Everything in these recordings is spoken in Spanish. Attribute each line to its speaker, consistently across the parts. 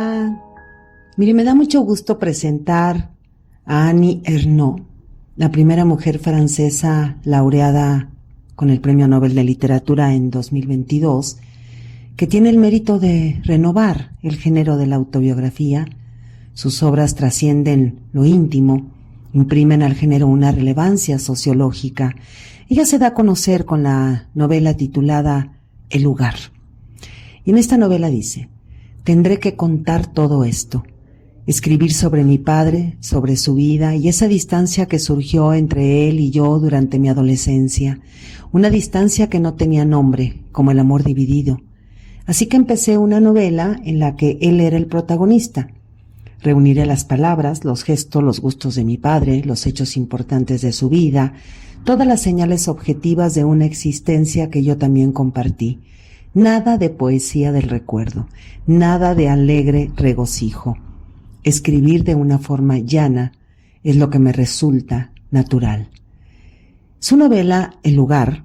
Speaker 1: Hola, mire, me da mucho gusto presentar a Annie Ernaux, la primera mujer francesa laureada con el Premio Nobel de Literatura en 2022, que tiene el mérito de renovar el género de la autobiografía. Sus obras trascienden lo íntimo, imprimen al género una relevancia sociológica. Ella se da a conocer con la novela titulada El lugar. Y en esta novela dice: tendré que contar todo esto, escribir sobre mi padre, sobre su vida y esa distancia que surgió entre él y yo durante mi adolescencia, una distancia que no tenía nombre, como el amor dividido. Así que empecé una novela en la que él era el protagonista. Reuniré las palabras, los gestos, los gustos de mi padre, los hechos importantes de su vida, todas las señales objetivas de una existencia que yo también compartí. Nada de poesía del recuerdo, nada de alegre regocijo. Escribir de una forma llana es lo que me resulta natural. Su novela El lugar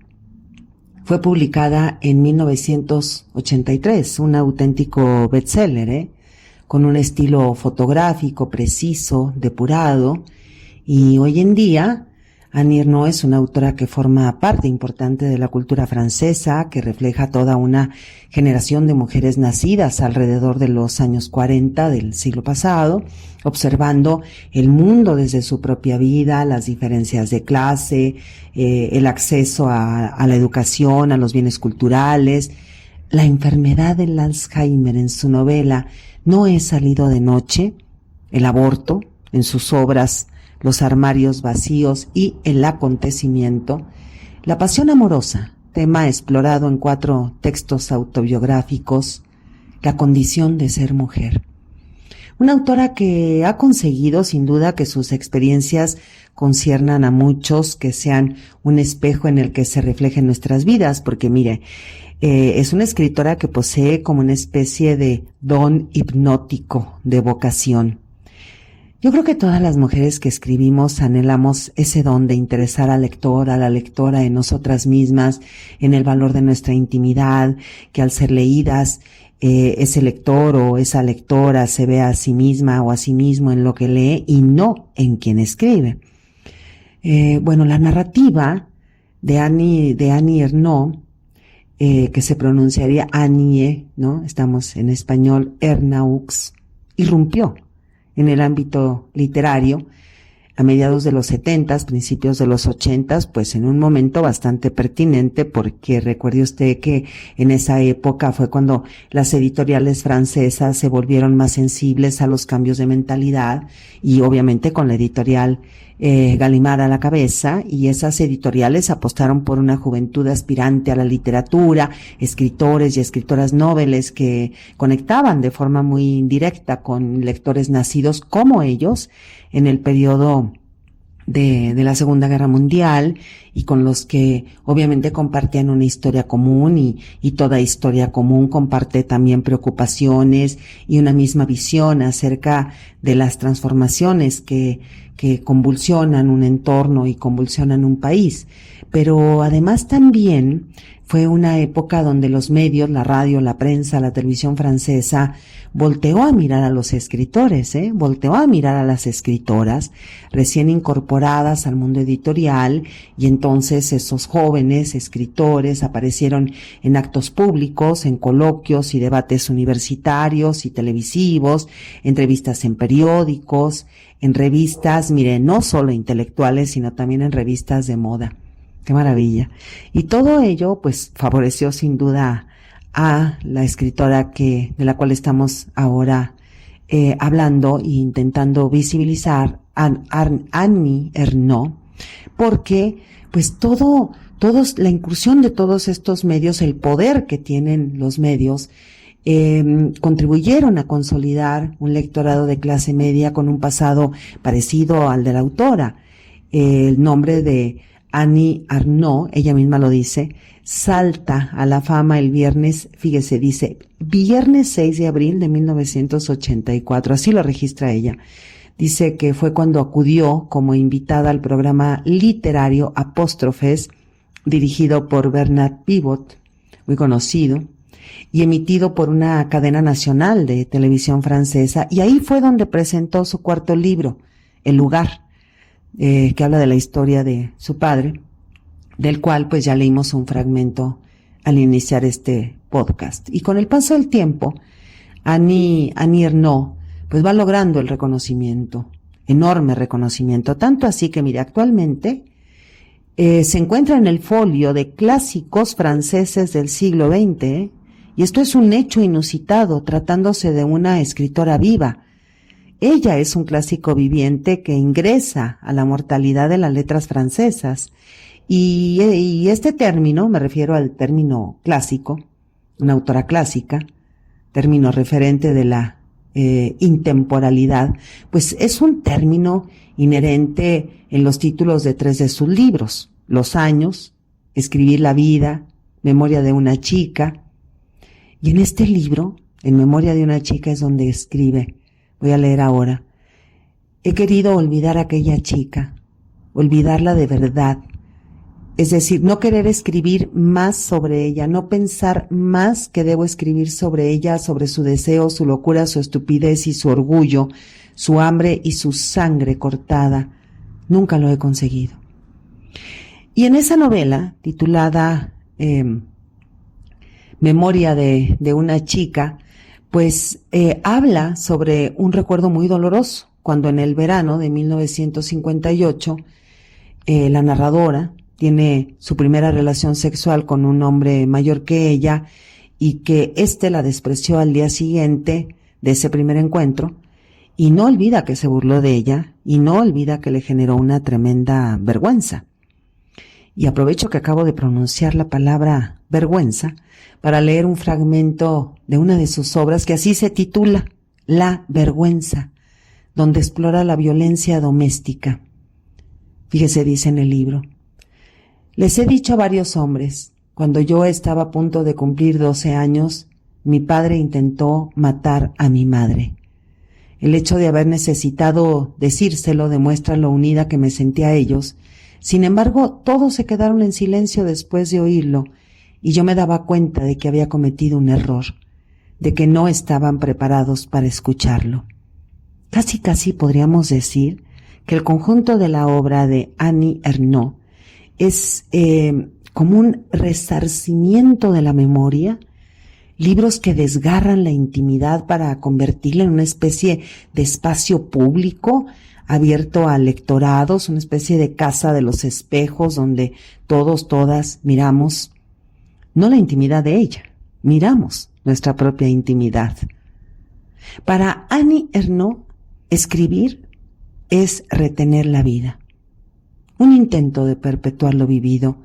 Speaker 1: fue publicada en 1983, un auténtico bestseller, con un estilo fotográfico preciso, depurado, y hoy en día Annie Ernaux es una autora que forma parte importante de la cultura francesa, que refleja toda una generación de mujeres nacidas alrededor de los años 40 del siglo pasado, observando el mundo desde su propia vida, las diferencias de clase, el acceso a la educación, a los bienes culturales. La enfermedad del Alzheimer en su novela No he salido de noche, el aborto en sus obras Los armarios vacíos y El acontecimiento, la pasión amorosa, tema explorado en 4 textos autobiográficos, la condición de ser mujer. Una autora que ha conseguido, sin duda, que sus experiencias conciernan a muchos, que sean un espejo en el que se reflejen nuestras vidas, porque mire, es una escritora que posee como una especie de don hipnótico de vocación. Yo creo que todas las mujeres que escribimos anhelamos ese don de interesar al lector, a la lectora, en nosotras mismas, en el valor de nuestra intimidad, que al ser leídas, ese lector o esa lectora se vea a sí misma o a sí mismo en lo que lee y no en quien escribe. La narrativa de Annie Ernaux, que se pronunciaría Annie, ¿no? Estamos en español, Ernaux, irrumpió en el ámbito literario a mediados de los 70s, principios de los 80s, pues en un momento bastante pertinente, porque recuerde usted que en esa época fue cuando las editoriales francesas se volvieron más sensibles a los cambios de mentalidad, y obviamente con la editorial Gallimard a la cabeza, y esas editoriales apostaron por una juventud aspirante a la literatura, escritores y escritoras nobles que conectaban de forma muy directa con lectores nacidos como ellos en el periodo de la Segunda Guerra Mundial, y con los que obviamente compartían una historia común, y toda historia común comparte también preocupaciones y una misma visión acerca de las transformaciones que convulsionan un entorno y convulsionan un país. Pero además también fue una época donde los medios, la radio, la prensa, la televisión francesa volteó a mirar a los escritores, volteó a mirar a las escritoras recién incorporadas al mundo editorial, y entonces esos jóvenes escritores aparecieron en actos públicos, en coloquios y debates universitarios y televisivos, entrevistas en periódicos, en revistas, mire, no solo intelectuales, sino también en revistas de moda. ¡Qué maravilla! Y todo ello, pues, favoreció sin duda a la escritora de la cual estamos ahora hablando e intentando visibilizar, Annie Ernaux, porque, pues, la incursión de todos estos medios, el poder que tienen los medios, contribuyeron a consolidar un lectorado de clase media con un pasado parecido al de la autora. El nombre de Annie Ernaux, ella misma lo dice, salta a la fama el viernes, fíjese, dice, viernes 6 de abril de 1984, así lo registra ella. Dice que fue cuando acudió como invitada al programa literario Apóstrofes, dirigido por Bernard Pivot, muy conocido, y emitido por una cadena nacional de televisión francesa, y ahí fue donde presentó su cuarto libro, El lugar, que habla de la historia de su padre, del cual pues ya leímos un fragmento al iniciar este podcast. Y con el paso del tiempo, Annie Ernaux pues va logrando el reconocimiento, enorme reconocimiento, tanto así que mire, actualmente se encuentra en el folio de clásicos franceses del siglo XX, y esto es un hecho inusitado tratándose de una escritora viva. Ella es un clásico viviente que ingresa a la mortalidad de las letras francesas, y este término, me refiero al término clásico, una autora clásica, término referente de la intemporalidad, pues es un término inherente en los títulos de 3 de sus libros: Los años, Escribir la vida, Memoria de una chica. Y en este libro, En Memoria de una chica, es donde escribe, voy a leer ahora: he querido olvidar a aquella chica, olvidarla de verdad. Es decir, no querer escribir más sobre ella, no pensar más que debo escribir sobre ella, sobre su deseo, su locura, su estupidez y su orgullo, su hambre y su sangre cortada. Nunca lo he conseguido. Y en esa novela, titulada Memoria de una chica, pues habla sobre un recuerdo muy doloroso, cuando en el verano de 1958, la narradora tiene su primera relación sexual con un hombre mayor que ella, y que éste la despreció al día siguiente de ese primer encuentro, y no olvida que se burló de ella, y no olvida que le generó una tremenda vergüenza. Y aprovecho que acabo de pronunciar la palabra vergüenza para leer un fragmento de una de sus obras que así se titula, La vergüenza, donde explora la violencia doméstica. Fíjese, dice en el libro: les he dicho a varios hombres, cuando yo estaba a punto de cumplir 12 años, mi padre intentó matar a mi madre. El hecho de haber necesitado decírselo demuestra lo unida que me sentí a ellos. Sin embargo, todos se quedaron en silencio después de oírlo, y yo me daba cuenta de que había cometido un error, de que no estaban preparados para escucharlo. Casi podríamos decir que el conjunto de la obra de Annie Ernaux es como un resarcimiento de la memoria, libros que desgarran la intimidad para convertirla en una especie de espacio público abierto a lectorados, una especie de casa de los espejos donde todos, todas miramos, no la intimidad de ella, miramos nuestra propia intimidad. Para Annie Ernaux, escribir es retener la vida, un intento de perpetuar lo vivido,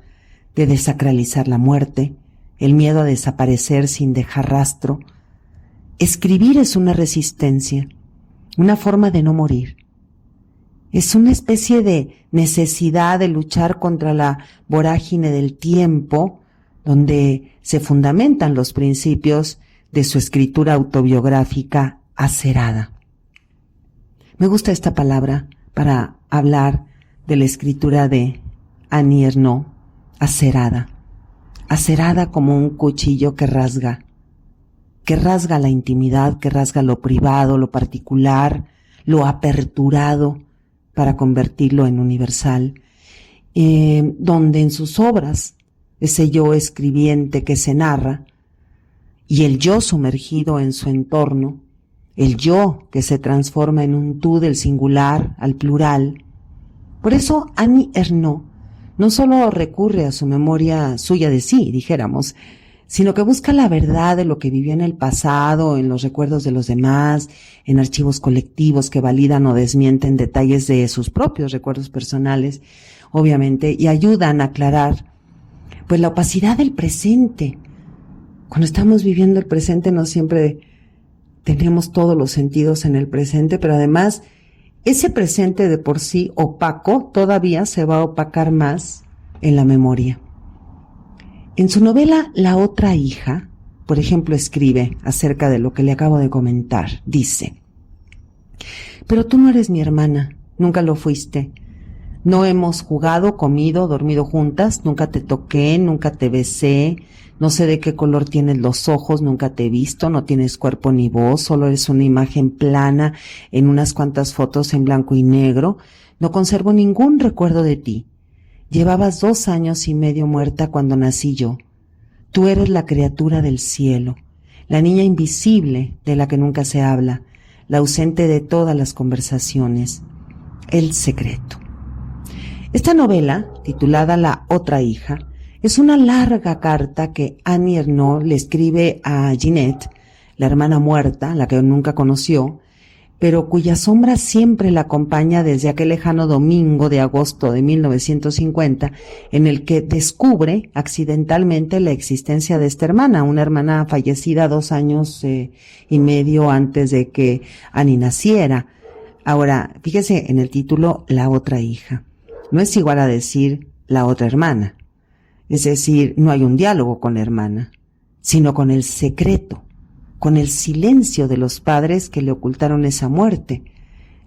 Speaker 1: de desacralizar la muerte, el miedo a desaparecer sin dejar rastro. Escribir es una resistencia, una forma de no morir. Es una especie de necesidad de luchar contra la vorágine del tiempo, donde se fundamentan los principios de su escritura autobiográfica acerada. Me gusta esta palabra para hablar de la escritura de Annie Ernaux, acerada. Acerada como un cuchillo que rasga la intimidad, que rasga lo privado, lo particular, lo aperturado, para convertirlo en universal, donde en sus obras, ese yo escribiente que se narra, y el yo sumergido en su entorno, el yo que se transforma en un tú del singular al plural. Por eso Annie Ernaux no solo recurre a su memoria suya de sí, dijéramos, sino que busca la verdad de lo que vivió en el pasado, en los recuerdos de los demás, en archivos colectivos que validan o desmienten detalles de sus propios recuerdos personales, obviamente, y ayudan a aclarar pues la opacidad del presente. Cuando estamos viviendo el presente no siempre tenemos todos los sentidos en el presente, pero además ese presente de por sí opaco todavía se va a opacar más en la memoria. En su novela La otra hija, por ejemplo, escribe acerca de lo que le acabo de comentar. Dice: pero tú no eres mi hermana, nunca lo fuiste. No hemos jugado, comido, dormido juntas, nunca te toqué, nunca te besé, no sé de qué color tienes los ojos, nunca te he visto, no tienes cuerpo ni voz, solo eres una imagen plana en unas cuantas fotos en blanco y negro. No conservo ningún recuerdo de ti. Llevabas 2 años y medio muerta cuando nací yo. Tú eres la criatura del cielo, la niña invisible de la que nunca se habla, la ausente de todas las conversaciones, el secreto. Esta novela, titulada La otra hija, es una larga carta que Annie Ernaux le escribe a Ginette, la hermana muerta, la que nunca conoció, pero cuya sombra siempre la acompaña desde aquel lejano domingo de agosto de 1950, en el que descubre accidentalmente la existencia de esta hermana, una hermana fallecida 2 años y medio antes de que Annie naciera. Ahora, fíjese en el título, La otra hija. No es igual a decir la otra hermana. Es decir, no hay un diálogo con la hermana, sino con el secreto, con el silencio de los padres que le ocultaron esa muerte.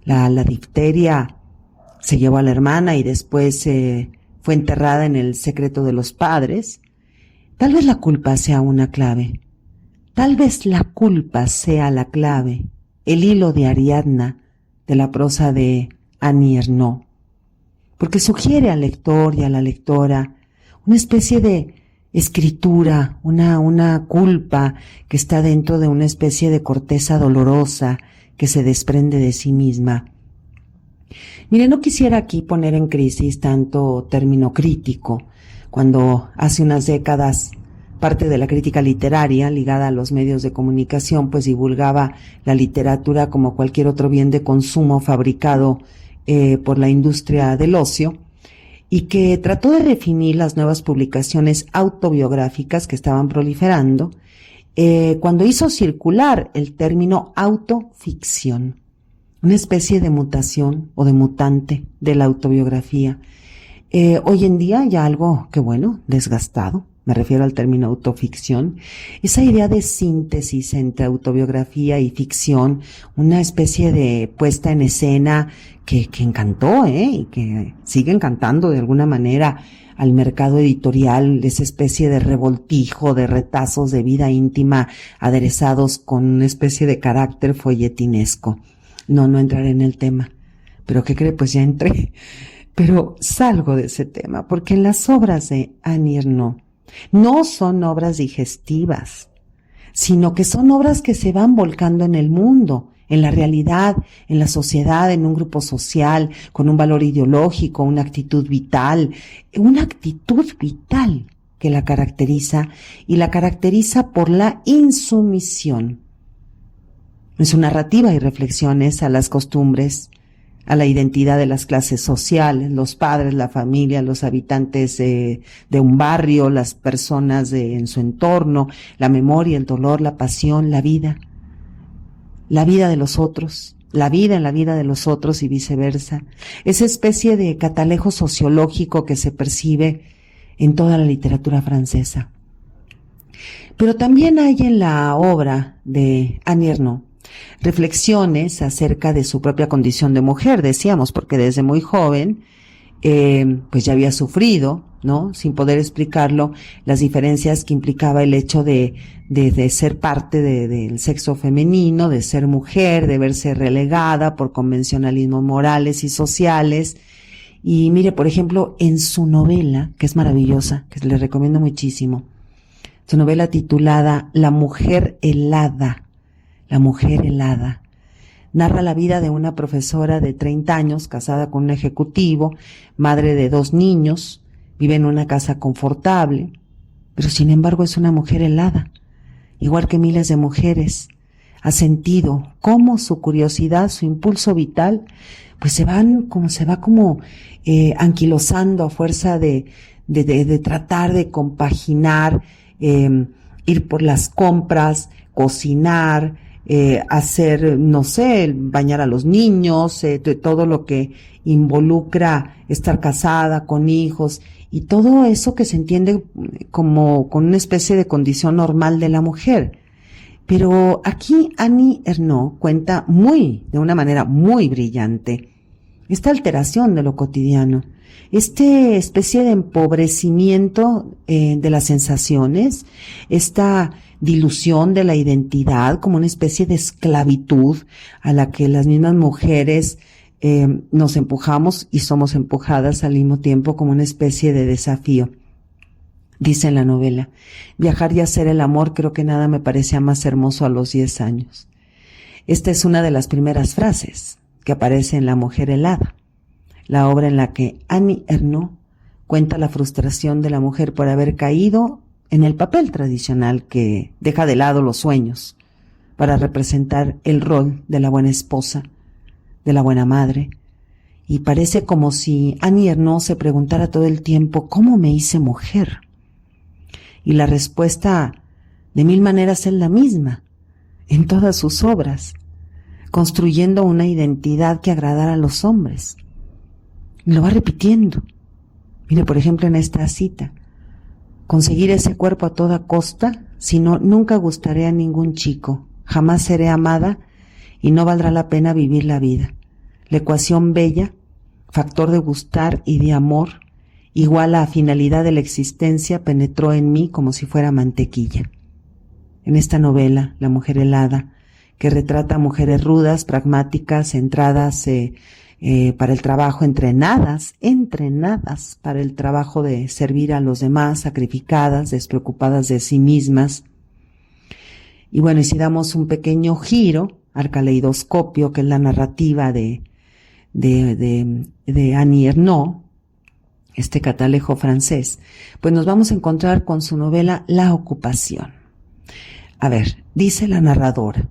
Speaker 1: La difteria se llevó a la hermana y después fue enterrada en el secreto de los padres. Tal vez la culpa sea una clave. Tal vez la culpa sea la clave, el hilo de Ariadna de la prosa de Annie Ernaux. Porque sugiere al lector y a la lectora una especie de escritura, una culpa que está dentro de una especie de corteza dolorosa que se desprende de sí misma. Mire, no quisiera aquí poner en crisis tanto término crítico, cuando hace unas décadas parte de la crítica literaria ligada a los medios de comunicación pues divulgaba la literatura como cualquier otro bien de consumo fabricado por la industria del ocio, y que trató de definir las nuevas publicaciones autobiográficas que estaban proliferando, cuando hizo circular el término autoficción, una especie de mutación o de mutante de la autobiografía. Hoy en día ya algo que desgastado, me refiero al término autoficción, esa idea de síntesis entre autobiografía y ficción, una especie de puesta en escena que encantó, y que sigue encantando de alguna manera al mercado editorial, esa especie de revoltijo, de retazos de vida íntima aderezados con una especie de carácter folletinesco. No entraré en el tema. ¿Pero qué cree? Pues ya entré. Pero salgo de ese tema, porque en las obras de Annie Ernaux no son obras digestivas, sino que son obras que se van volcando en el mundo, en la realidad, en la sociedad, en un grupo social, con un valor ideológico, una actitud vital que la caracteriza, y la caracteriza por la insumisión en su narrativa y reflexiones a las costumbres, a la identidad de las clases sociales, los padres, la familia, los habitantes de un barrio, las personas en su entorno, la memoria, el dolor, la pasión, la vida de los otros, la vida en la vida de los otros y viceversa. Esa especie de catalejo sociológico que se percibe en toda la literatura francesa. Pero también hay en la obra de Annie Ernaux reflexiones acerca de su propia condición de mujer, decíamos, porque desde muy joven pues ya había sufrido, ¿no? Sin poder explicarlo, las diferencias que implicaba el hecho de ser parte del sexo femenino, de ser mujer, de verse relegada por convencionalismos morales y sociales. Y mire, por ejemplo, en su novela, que es maravillosa, que le recomiendo muchísimo, su novela titulada La mujer helada, narra la vida de una profesora de 30 años, casada con un ejecutivo, madre de 2 niños, vive en una casa confortable, pero sin embargo es una mujer helada, igual que miles de mujeres. Ha sentido cómo su curiosidad, su impulso vital, pues se va anquilosando a fuerza de tratar de compaginar, ir por las compras, cocinar, hacer, bañar a los niños, todo lo que involucra estar casada, con hijos, y todo eso que se entiende como con una especie de condición normal de la mujer. Pero aquí Annie Ernaux cuenta de una manera muy brillante, esta alteración de lo cotidiano, esta especie de empobrecimiento de las sensaciones, esta dilución de la identidad como una especie de esclavitud a la que las mismas mujeres nos empujamos y somos empujadas al mismo tiempo como una especie de desafío. Dice en la novela, viajar y hacer el amor, creo que nada me parecía más hermoso a los 10 años. Esta es una de las primeras frases que aparece en La mujer helada, la obra en la que Annie Ernaux cuenta la frustración de la mujer por haber caído en el papel tradicional que deja de lado los sueños para representar el rol de la buena esposa, de la buena madre, y parece como si Annie Ernaux se preguntara todo el tiempo ¿cómo me hice mujer? Y la respuesta de mil maneras es la misma en todas sus obras, construyendo una identidad que agradara a los hombres. Y lo va repitiendo. Mire, por ejemplo, en esta cita, conseguir ese cuerpo a toda costa, si no, nunca gustaré a ningún chico, jamás seré amada y no valdrá la pena vivir la vida. La ecuación bella, factor de gustar y de amor, igual a finalidad de la existencia, penetró en mí como si fuera mantequilla. En esta novela, La mujer helada, que retrata a mujeres rudas, pragmáticas, centradas para el trabajo, entrenadas para el trabajo de servir a los demás, sacrificadas, despreocupadas de sí mismas. Y bueno, y si damos un pequeño giro al caleidoscopio, que es la narrativa de Annie Ernaux, este catalejo francés, pues nos vamos a encontrar con su novela La ocupación. A ver, dice la narradora,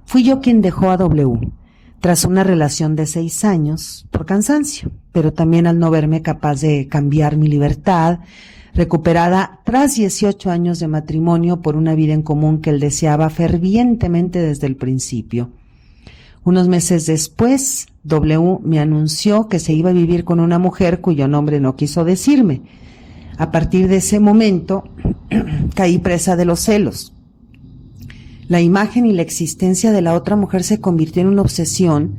Speaker 1: fui yo quien dejó a W tras una relación de 6 años por cansancio, pero también al no verme capaz de cambiar mi libertad, recuperada tras 18 años de matrimonio por una vida en común que él deseaba fervientemente desde el principio. Unos meses después, W me anunció que se iba a vivir con una mujer cuyo nombre no quiso decirme. A partir de ese momento, caí presa de los celos. La imagen y la existencia de la otra mujer se convirtió en una obsesión,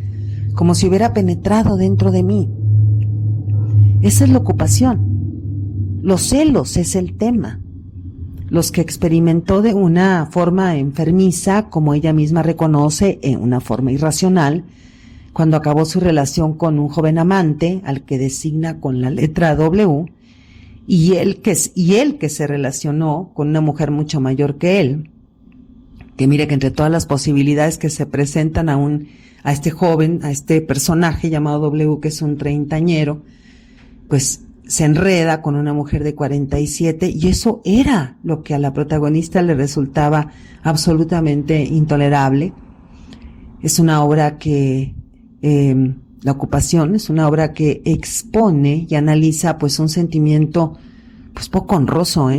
Speaker 1: como si hubiera penetrado dentro de mí. Esa es la ocupación. Los celos es el tema. Los que experimentó de una forma enfermiza, como ella misma reconoce, en una forma irracional, cuando acabó su relación con un joven amante, al que designa con la letra W, y él que se relacionó con una mujer mucho mayor que él, que mire que entre todas las posibilidades que se presentan a este joven, a este personaje llamado W, que es un treintañero, pues se enreda con una mujer de 47, y eso era lo que a la protagonista le resultaba absolutamente intolerable. Es una obra que, La ocupación, es una obra que expone y analiza pues un sentimiento pues poco honroso,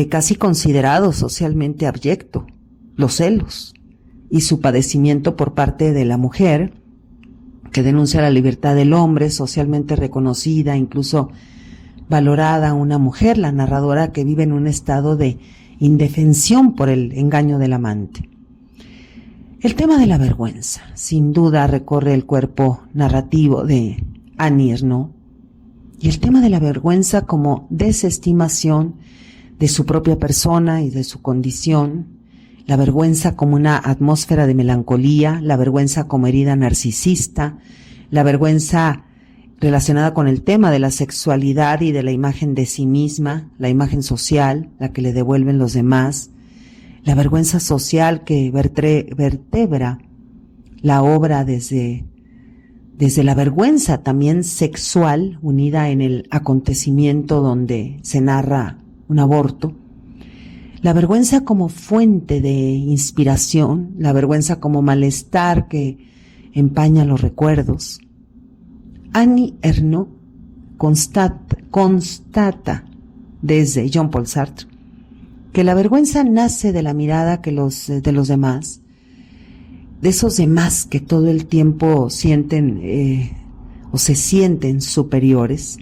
Speaker 1: casi considerado socialmente abyecto, los celos y su padecimiento por parte de la mujer, que denuncia la libertad del hombre, socialmente reconocida, incluso valorada, una mujer, la narradora, que vive en un estado de indefensión por el engaño del amante. El tema de la vergüenza, sin duda, recorre el cuerpo narrativo de Annie Ernaux, y el tema de la vergüenza como desestimación de su propia persona y de su condición, la vergüenza como una atmósfera de melancolía, la vergüenza como herida narcisista, la vergüenza relacionada con el tema de la sexualidad y de la imagen de sí misma, la imagen social, la que le devuelven los demás, la vergüenza social que vertebra la obra desde la vergüenza también sexual, unida en el acontecimiento donde se narra un aborto, la vergüenza como fuente de inspiración, la vergüenza como malestar que empaña los recuerdos. Annie Ernaux constata desde Jean-Paul Sartre que la vergüenza nace de la mirada de los demás, de esos demás que todo el tiempo sienten o se sienten superiores,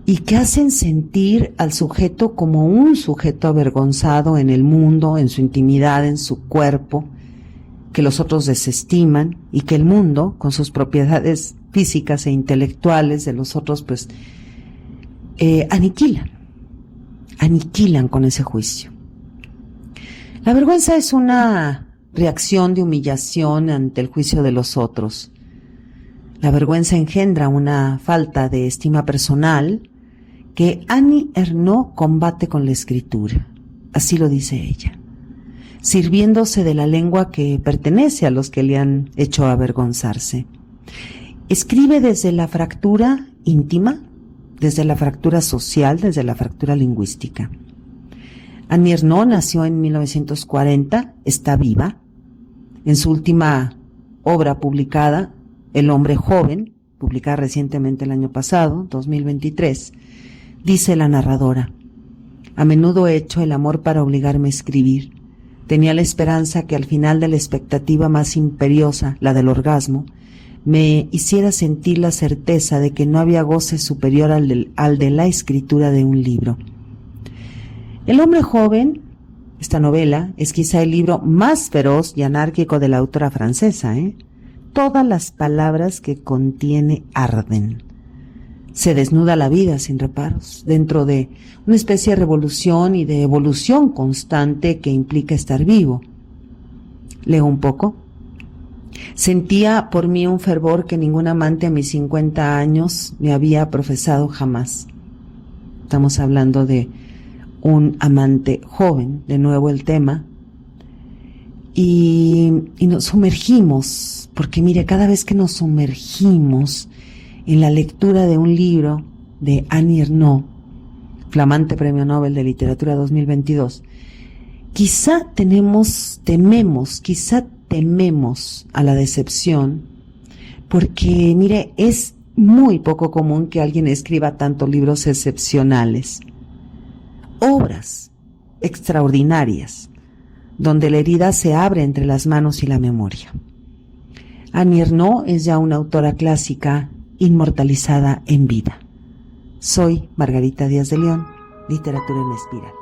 Speaker 1: y que hacen sentir al sujeto como un sujeto avergonzado en el mundo, en su intimidad, en su cuerpo, que los otros desestiman y que el mundo, con sus propiedades físicas e intelectuales de los otros, pues aniquilan con ese juicio. La vergüenza es una reacción de humillación ante el juicio de los otros. La vergüenza engendra una falta de estima personal que Annie Ernaux combate con la escritura. Así lo dice ella, sirviéndose de la lengua que pertenece a los que le han hecho avergonzarse. Escribe desde la fractura íntima, desde la fractura social, desde la fractura lingüística. Annie Ernaux nació en 1940, está viva. En su última obra publicada, El hombre joven, publicada recientemente el año pasado, 2023, dice la narradora: a menudo he hecho el amor para obligarme a escribir. Tenía la esperanza que al final de la expectativa más imperiosa, la del orgasmo, me hiciera sentir la certeza de que no había goce superior al de la escritura de un libro. El hombre joven, esta novela, es quizá el libro más feroz y anárquico de la autora francesa, Todas las palabras que contiene arden. Se desnuda la vida sin reparos, dentro de una especie de revolución y de evolución constante que implica estar vivo. Leo un poco. Sentía por mí un fervor que ningún amante a mis 50 años me había profesado jamás. Estamos hablando de un amante joven, de nuevo el tema, y nos sumergimos, porque mire, cada vez que nos sumergimos en la lectura de un libro de Annie Ernaux, flamante Premio Nobel de Literatura 2022, quizá tememos a la decepción, porque mire, es muy poco común que alguien escriba tantos libros excepcionales, obras extraordinarias, donde la herida se abre entre las manos y la memoria. Annie Ernaux es ya una autora clásica inmortalizada en vida. Soy Margarita Díaz de León, Literatura en Espiral.